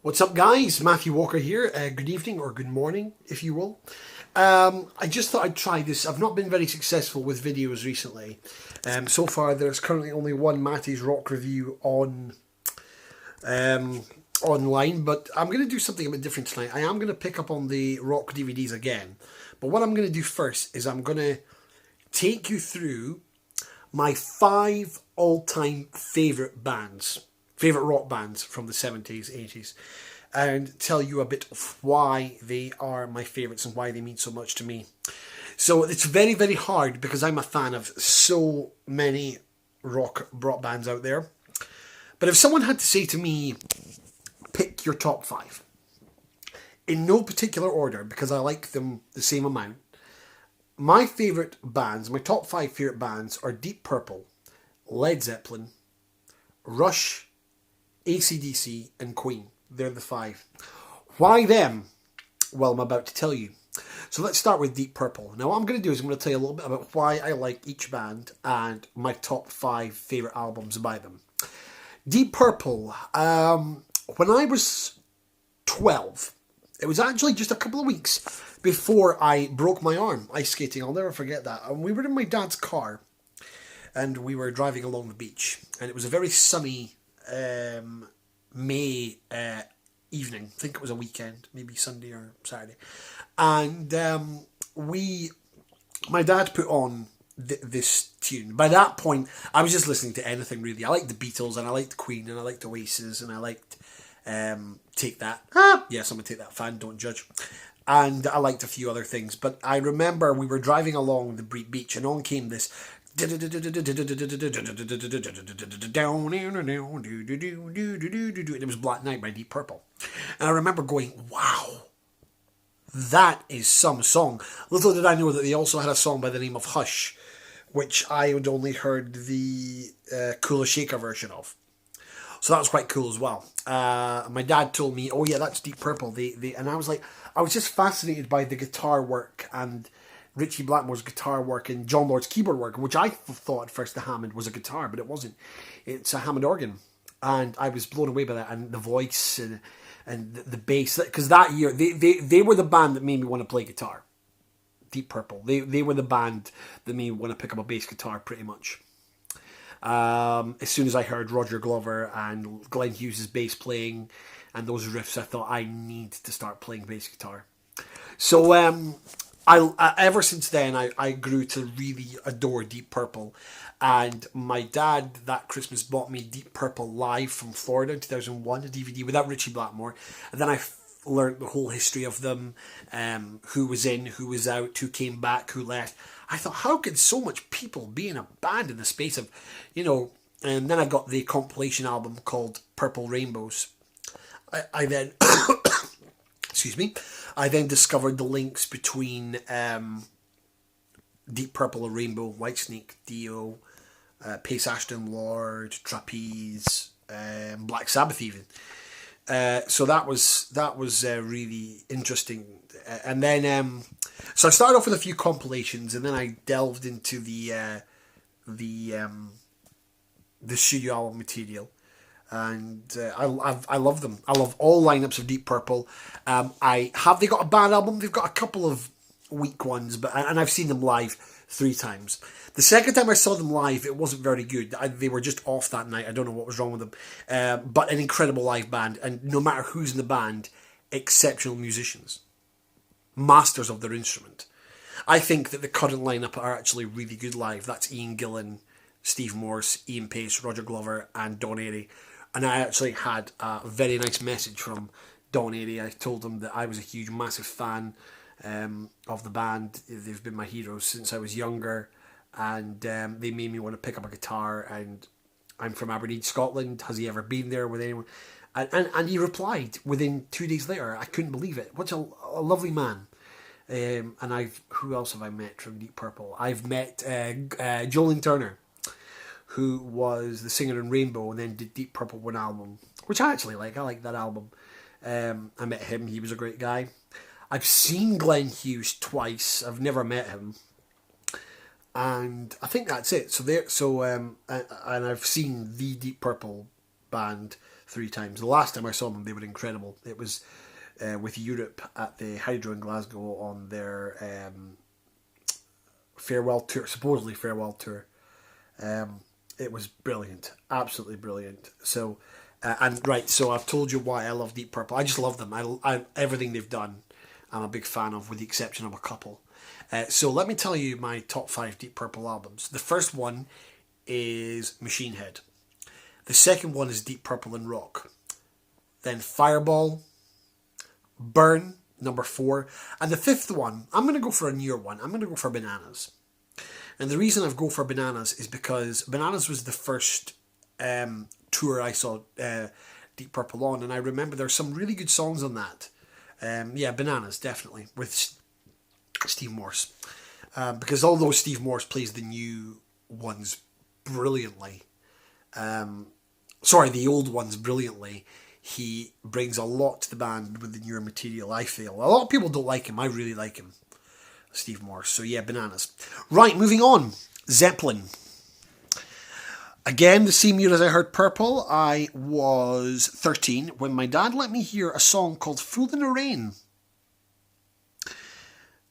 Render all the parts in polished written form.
What's up, guys? Matthew Walker here. Good evening or good morning, if you will. I just thought I'd try this. I've not been very successful with videos recently. So far, there's currently only one Matty's Rock review on online, but I'm going to do something a bit different tonight. I am going to pick up on the Rock DVDs again, but what I'm going to do first is I'm going to take you through my 5 all-time favourite rock bands from the 70s, 80s, and tell you a bit of why they are my favourites and why they mean so much to me. So it's very, very hard because I'm a fan of so many rock bands out there. But if someone had to say to me, pick your top 5, in no particular order, because I like them the same amount, my favourite bands, my top 5 favourite bands are Deep Purple, Led Zeppelin, Rush, AC/DC and Queen. They're the 5. Why them? Well, I'm about to tell you. So let's start with Deep Purple. Now what I'm going to do is I'm going to tell you a little bit about why I like each band and my top 5 favourite albums by them. Deep Purple. When I was 12, it was actually just a couple of weeks before I broke my arm ice skating. I'll never forget that. And we were in my dad's car and we were driving along the beach. And it was a very sunny May evening. I think it was a weekend, maybe Sunday or Saturday, and my dad put on this tune. By that point, I was just listening to anything really. I liked the Beatles and I liked Queen and I liked Oasis and I liked Take That. Yes, I'm a Take That fan. Don't judge. And I liked a few other things, but I remember we were driving along the beach and on came this. And it was Black Knight by Deep Purple. And I remember going, wow, that is some song. Little did I know that they also had a song by the name of Hush, which I had only heard the Cooler Shaker version of. So that was quite cool as well. My dad told me, oh yeah, that's Deep Purple. And I was like, I was just fascinated by the guitar work and Richie Blackmore's guitar work and John Lord's keyboard work, which I thought at first the Hammond was a guitar, but it wasn't. It's a Hammond organ. And I was blown away by that, and the voice and the bass. Because that year, they were the band that made me want to play guitar. Deep Purple. They were the band that made me want to pick up a bass guitar, pretty much. As soon as I heard Roger Glover and Glenn Hughes' bass playing and those riffs, I thought I need to start playing bass guitar. So ever since then, I grew to really adore Deep Purple. And my dad that Christmas bought me Deep Purple Live from Florida in 2001, a DVD without Richie Blackmore. And then I learned the whole history of them, who was in, who was out, who came back, who left. I thought, how could so much people be in a band in the space of, and then I got the compilation album called Purple Rainbows. I then... excuse me, I then discovered the links between Deep Purple and Rainbow, Whitesnake, Dio, Pace Ashton Lord, Trapeze, Black Sabbath even. So that was really interesting. And then, so I started off with a few compilations, and then I delved into the studio album material. And I love them. I love all lineups of Deep Purple. They got a bad album? They've got a couple of weak ones, and I've seen them live 3 times. The second time I saw them live, it wasn't very good. They were just off that night. I don't know what was wrong with them. But an incredible live band, and no matter who's in the band, exceptional musicians, masters of their instrument. I think that the current lineup are actually really good live. That's Ian Gillan, Steve Morse, Ian Pace, Roger Glover, and Don Airey. And I actually had a very nice message from Don Airey. I told him that I was a huge, massive fan of the band. They've been my heroes since I was younger, and they made me want to pick up a guitar. And I'm from Aberdeen, Scotland. Has he ever been there with anyone? And he replied within 2 days later. I couldn't believe it. What a lovely man. And who else have I met from Deep Purple? I've met Jolene Turner, who was the singer in Rainbow and then did Deep Purple one album, which I actually like. I like that album. I met him. He was a great guy. I've seen Glenn Hughes twice. I've never met him. And I think that's it. And I've seen the Deep Purple band 3 times. The last time I saw them, they were incredible. It was with Europe at the Hydro in Glasgow on their farewell tour, supposedly farewell tour. It was brilliant, absolutely brilliant. So, so I've told you why I love Deep Purple. I just love them. I everything they've done, I'm a big fan of, with the exception of a couple. So let me tell you my top 5 Deep Purple albums. The first one is Machine Head. The second one is Deep Purple and Rock. Then Fireball, Burn, number 4. And the fifth one, I'm going to go for a newer one. I'm going to go for Bananas. And the reason I've go for Bananas is because Bananas was the first tour I saw Deep Purple on. And I remember there's some really good songs on that. Bananas, definitely, with Steve Morse. Because although Steve Morse plays the new ones brilliantly, the old ones brilliantly, he brings a lot to the band with the newer material, I feel. A lot of people don't like him. I really like him, Steve Morse. So yeah, Bananas. Right, moving on. Zeppelin. Again, the same year as I heard Purple, I was 13 when my dad let me hear a song called Fool in the Rain.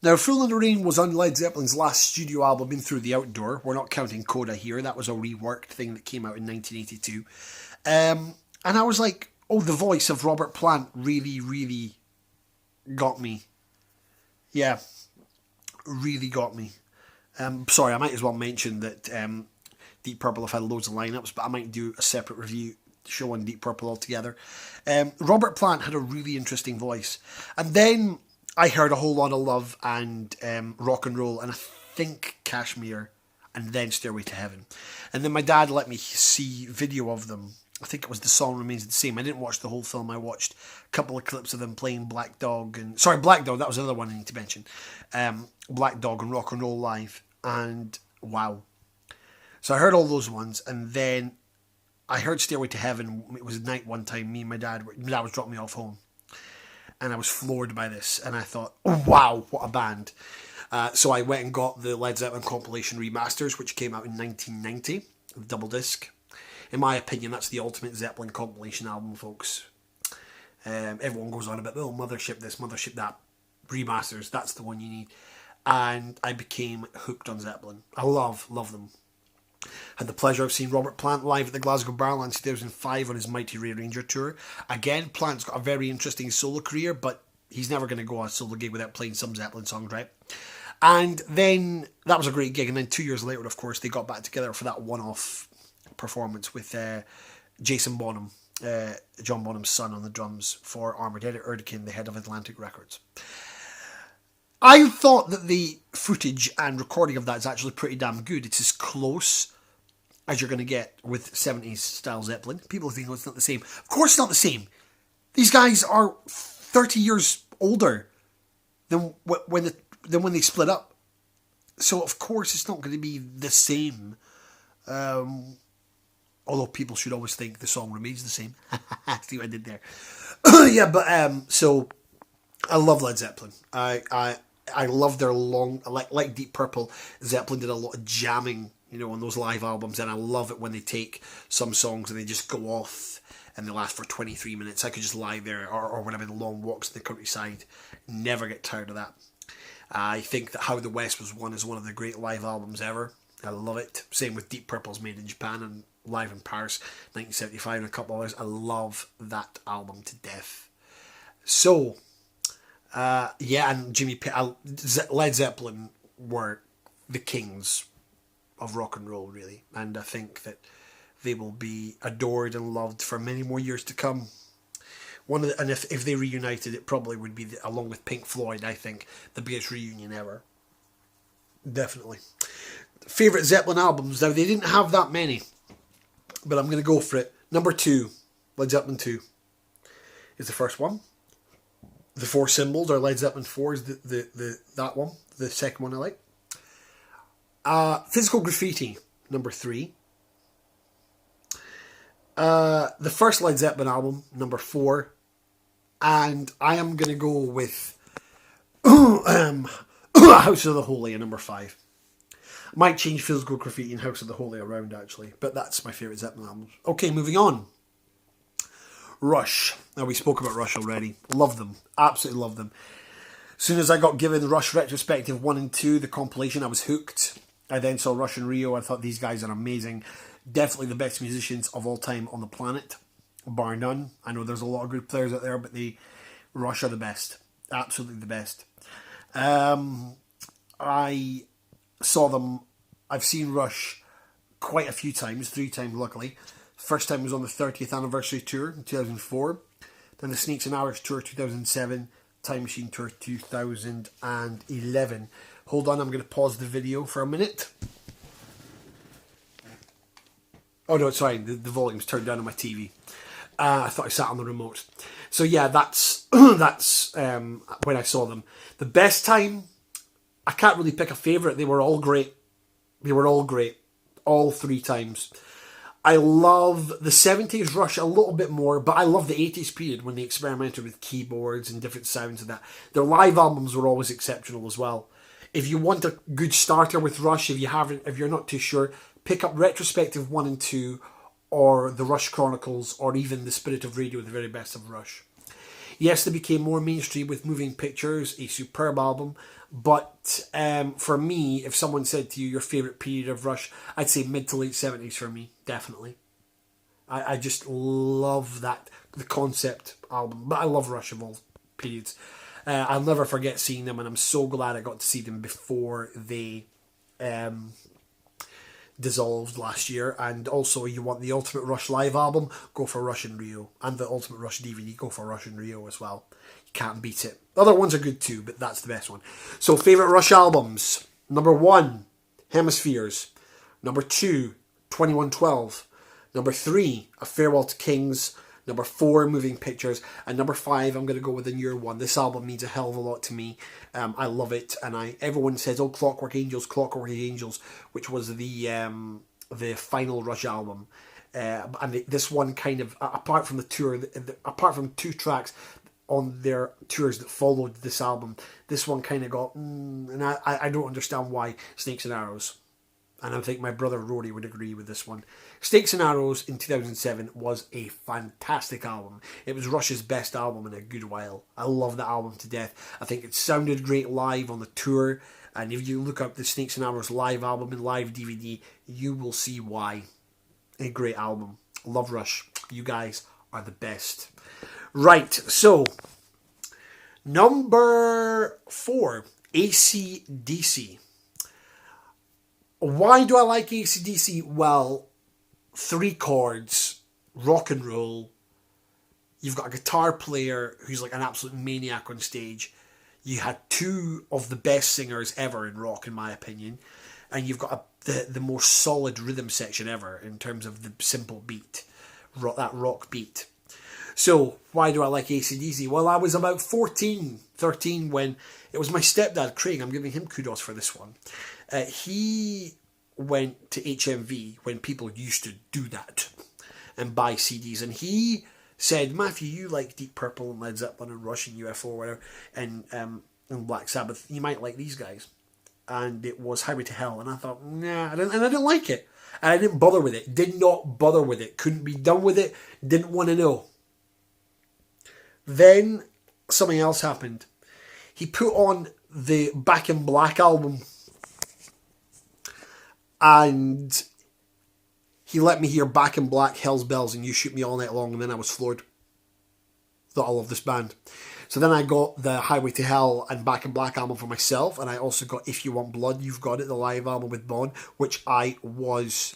Now, Fool in the Rain was on Led Zeppelin's last studio album, In Through the Outdoor. We're not counting Coda here. That was a reworked thing that came out in 1982. And I was like, oh, the voice of Robert Plant really, really got me. Yeah, really got me. Sorry, I might as well mention that Deep Purple have had loads of lineups, but I might do a separate review show on Deep Purple altogether. Robert Plant had a really interesting voice. And then I heard a whole lot of Love and Rock and Roll, and I think Kashmir, and then Stairway to Heaven. And then my dad let me see video of them. I think it was The Song Remains the Same. I didn't watch the whole film. I watched a couple of clips of them playing Black Dog, that was another one I need to mention. Black Dog and Rock and Roll Live. And wow. So I heard all those ones, and then I heard Stairway to Heaven. It was at night one time. My dad was dropping me off home. And I was floored by this. And I thought, oh, wow, what a band. So I went and got the Led Zeppelin compilation remasters, which came out in 1990, the double disc. In my opinion, that's the ultimate Zeppelin compilation album, folks. Everyone goes on about, oh, Mothership this, Mothership that. Remasters, that's the one you need. And I became hooked on Zeppelin. I love them. Had the pleasure of seeing Robert Plant live at the Glasgow Barrowlands 2005 on his Mighty Ray Ranger tour. Again, Plant's got a very interesting solo career, but he's never going to go on a solo gig without playing some Zeppelin songs, right? And then that was a great gig. And then 2 years later, of course, they got back together for that one-off performance with Jason Bonham, John Bonham's son, on the drums for Armoured Erdogan, the head of Atlantic Records. I thought that the footage and recording of that is actually pretty damn good. It's as close as you're going to get with 70s style Zeppelin. People think, oh, it's not the same. Of course it's not the same. These guys are 30 years older than when they split up. So of course it's not going to be the same. Although people should always think The Song Remains the Same. See what I did there? So I love Led Zeppelin. I love their long, like Deep Purple. Zeppelin did a lot of jamming, on those live albums, and I love it when they take some songs and they just go off and they last for 23 minutes. I could just lie there, or whenever the long walks in the countryside, never get tired of that. I think that How the West Was Won is one of the great live albums ever. I love it. Same with Deep Purple's Made in Japan and Live in Paris, 1975, and a couple others. I love that album to death. So, and Led Zeppelin were the kings of rock and roll, really. And I think that they will be adored and loved for many more years to come. If they reunited, it probably would be, along with Pink Floyd, I think, the biggest reunion ever. Definitely. Favourite Zeppelin albums? Now, they didn't have that many, but I'm going to go for it. Number 2, Led Zeppelin 2 is the first one. The Four Symbols, or Led Zeppelin 4 is that one. The second one I like. Physical Graffiti, number 3. The first Led Zeppelin album, number 4. And I am going to go with House of the Holy, number 5. Might change Physical Graffiti and House of the Holy around, actually. But that's my favourite Zeppelin album. Okay, moving on. Rush. Now, we spoke about Rush already. Love them. Absolutely love them. As soon as I got given Rush Retrospective 1 and 2, the compilation, I was hooked. I then saw Rush and Rio. I thought these guys are amazing. Definitely the best musicians of all time on the planet, bar none. I know there's a lot of good players out there, but Rush are the best. Absolutely the best. I saw them. I've seen Rush quite a few times, 3 times luckily. First time was on the 30th anniversary tour in 2004. Then the Snakes and Arrows tour 2007. Time Machine tour 2011. Hold on, I'm going to pause the video for a minute. Oh no, sorry, the volume's turned down on my TV. I thought I sat on the remote. So yeah, that's that's when I saw them. The best time, I can't really pick a favourite. They were all great. They were all great. All 3 times. I love the 70s Rush a little bit more, but I love the 80s period when they experimented with keyboards and different sounds and that. Their live albums were always exceptional as well. If you want a good starter with Rush, if you're not too sure, pick up Retrospective 1 and 2, or the Rush Chronicles, or even The Spirit of Radio, the very best of Rush. Yes, they became more mainstream with Moving Pictures, a superb album, but for me, if someone said to you your favourite period of Rush, I'd say mid to late 70s for me, definitely. I just love that, the concept album, but I love Rush of all periods. I'll never forget seeing them, and I'm so glad I got to see them before they dissolved last year. And also, you want the Ultimate Rush live album, go for Rush and Rio, and the Ultimate Rush DVD, go for Rush and Rio as well. You can't beat it. Other ones are good too, but that's the best one. So, favourite Rush albums. Number 1, Hemispheres. Number 2, 2112. Number 3, A Farewell to Kings. Number 4, Moving Pictures. And number 5, I'm going to go with a newer one. This album means a hell of a lot to me. I love it. And everyone says, oh, Clockwork Angels, which was the final Rush album. And this one kind of, apart from the tour, apart from 2 tracks on their tours that followed this album, this one kind of got, and I don't understand why, Snakes and Arrows. And I think my brother Rory would agree with this one. Snakes and Arrows in 2007 was a fantastic album. It was Rush's best album in a good while. I love that album to death. I think it sounded great live on the tour. And if you look up the Snakes and Arrows live album and live DVD, you will see why. A great album. Love Rush. You guys are the best. Right, so number 4, AC/DC. Why do I like AC/DC? Well, 3 chords, rock and roll. You've got a guitar player who's like an absolute maniac on stage. You had 2 of the best singers ever in rock, in my opinion. And you've got the most solid rhythm section ever in terms of the simple beat, that rock beat. So, why do I like AC/DC? Well, I was about 13 when it was my stepdad, Craig. I'm giving him kudos for this one. He went to HMV when people used to do that and buy CDs. And he said, Matthew, you like Deep Purple and Led Zeppelin and Rush and UFO or whatever, and Black Sabbath. You might like these guys. And it was Highway to Hell. And I thought, nah, I didn't like it. And I didn't bother with it. Did not bother with it. Couldn't be done with it. Didn't want to know. Then something else happened. He put on the Back in Black album. And he let me hear Back in Black, Hell's Bells, and You Shoot Me All Night Long, and then I was floored. Thought I love this band. So then I got the Highway to Hell and Back in Black album for myself, and I also got If You Want Blood, You've Got It, the live album with Bond, which I was